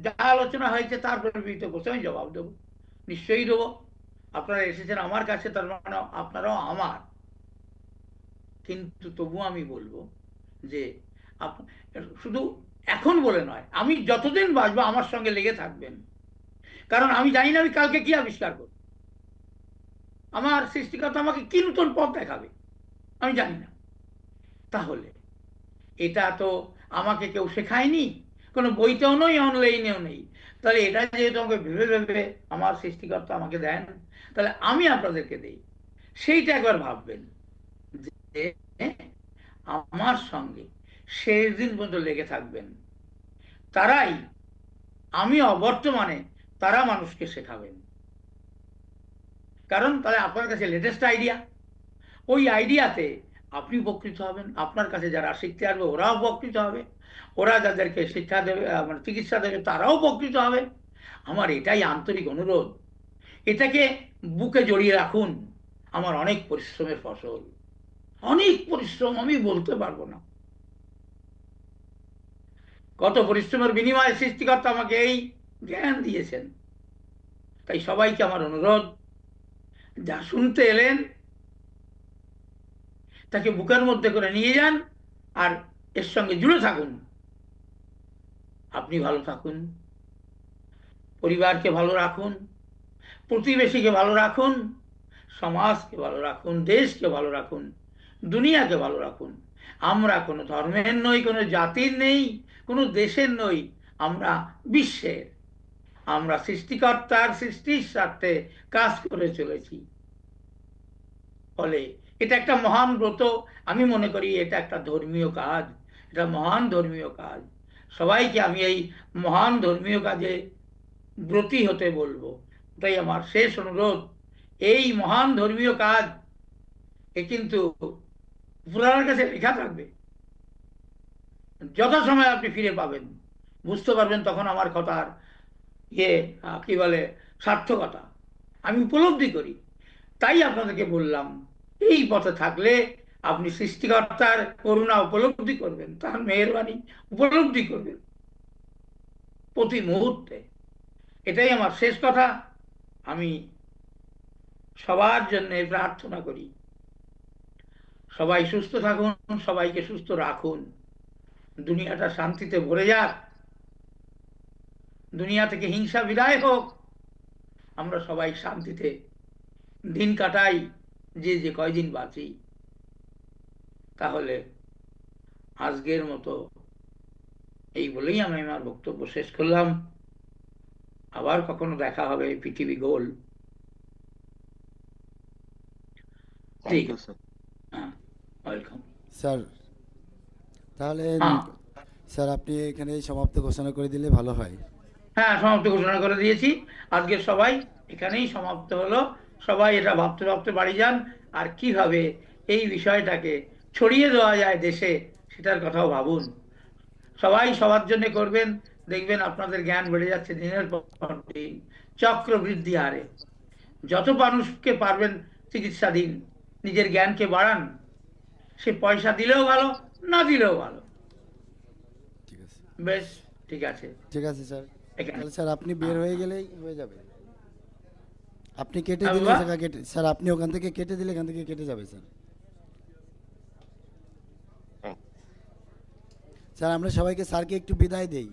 যা আলোচনা হয়েছে তার পরিপ্রেক্ষিতে বসে আমি জবাব দেবো, নিশ্চয়ই দেবো। আপনারা এসেছেন আমার কাছে, তার মানে আপনারাও আমার। কিন্তু তবু আমি বলবো যে শুধু এখন বলে নয়, আমি যতদিন বাঁচবো আমার সঙ্গে লেগে থাকবেন। কারণ আমি জানি না আমি কালকে কি আবিষ্কার করব। আমার সৃষ্টিকর্তা আমাকে কি নতুন পথ দেখাবে, আমি জানি না। তাহলে এটা তো আমাকে কেউ শেখায়নি, কোনো বইতেও নই, অনলাইনেও নেই। তাহলে এটা যেহেতু আমাকে ভেবে ভেবে আমার সৃষ্টিকর্তা আমাকে দেন, তাহলে আমি আপনাদেরকে দেই। সেইটা একবার ভাববেন যে আমার সঙ্গে শেষ দিন পর্যন্ত লেগে থাকবেন তারাই, আমি অবর্তমানে, তারা মানুষকে শেখাবেন। কারণ তাহলে আপনার কাছে লেটেস্ট আইডিয়া, ওই আইডিয়াতে আপনি উপকৃত হবেন, আপনার কাছে যারা শিখতে আসবে ওরাও উপকৃত হবে, ওরা যাদেরকে শিক্ষা দেবে মানে চিকিৎসা দেবে তারাও উপকৃত হবে। আমার এটাই আন্তরিক অনুরোধ, এটাকে বুকে জড়িয়ে রাখুন। আমার অনেক পরিশ্রমের ফসল, অনেক পরিশ্রম, আমি বলতে পারবো না কত পরিশ্রমের বিনিময়ে সৃষ্টিকর্তা আমাকে এই জ্ঞান দিয়েছেন। তাই সবাইকে আমার অনুরোধ, যা শুনতে এলেন তাকে বুকের মধ্যে করে নিয়ে যান আর এর সঙ্গে জুড়ে থাকুন। আপনি ভালো থাকুন, পরিবারকে ভালো রাখুন, প্রতিবেশীকে ভালো রাখুন, সমাজকে ভালো রাখুন, দেশকে ভালো রাখুন, দুনিয়াকে ভালো রাখুন। আমরা কোনো ধর্মের নই, কোনো জাতির নেই, কোনো দেশের নই, আমরা বিশ্বের। আমরা সৃষ্টিকর্তার সৃষ্টির স্বার্থে কাজ করে চলেছি। ফলে এটা একটা মহান ব্রত। আমি মনে করি এটা একটা ধর্মীয় কাজ, এটা মহান ধর্মীয় কাজ। সবাইকে আমি এই মহান ধর্মীয় কাজে ব্রতী হতে বলবো। তাই আমার শেষ অনুরোধ, এই মহান ধর্মীয় কাজ এ কিন্তু উপরওয়ালার কাছে লেখা থাকবে, যথাসময়ে আপনি ফিরে পাবেন, বুঝতে পারবেন তখন আমার কথার ইয়ে কি বলে সার্থকতা আমি উপলব্ধি করি। তাই আপনাদেরকে বললাম, এই পথে থাকলে আপনি সৃষ্টিকর্তার করুণা উপলব্ধি করবেন, তার মেহেরবানি উপলব্ধি করবেন প্রতি মুহূর্তে। এটাই আমার শেষ কথা। আমি সবার জন্য প্রার্থনা করি, সবাই সুস্থ থাকুন, সবাইকে সুস্থ রাখুন, দুনিয়াটা শান্তিতে ভরে যাক, দুনিয়া থেকে হিংসা বিদায় হোক, আমরা সবাই শান্তিতে দিন কাটাই, যে যে কয়দিন বাঁচি। তাহলে আজকের মতো এই বলেই আমি আমার বক্তব্য শেষ করলাম। আবার কখনো দেখা হবে, পৃথিবী গোল। ঠিক আছে, হ্যাঁ, ওয়েলকাম। স্যার তাহলে হ্যাঁ স্যার আপনি এখানে সমাপ্ত ঘোষণা করে দিলে ভালো হয়। হ্যাঁ, সমাপ্ত ঘোষণা করে দিয়েছি। আজকের সবাই এখানেই সমাপ্ত হলো। সবাই এটা ভাবতে ভাবতে বাড়ি যান, আর কিভাবে এই বিষয়টাকে ছড়িয়ে দেওয়া যায় দেশে, সেটার কথাও ভাবুন। সবাই সবার জন্য করবেন, দেখবেন আপনাদের জ্ঞান বেড়ে যাচ্ছে দিনের পর দিন চক্রবৃদ্ধি হারে। যত মানুষকে পারবেন চিকিৎসা দিন, নিজের জ্ঞানকে বাড়ান। সে পয়সা দিলেও ভালো, না দিলেও ভালো। ঠিক আছে, বেশ, ঠিক আছে। ঠিক আছে স্যার। এখানে তাহলে স্যার আপনি বের হয়ে গেলেই হয়ে যাবে। আপনি কেটে হ্যাঁ দিলে বাবা। জায়গা কেটে, স্যার আপনি ওখান থেকে কেটে দিলে এখান থেকে কেটে যাবে স্যার। স্যার আমরা সবাইকে স্যারকে একটু বিদায় দেই।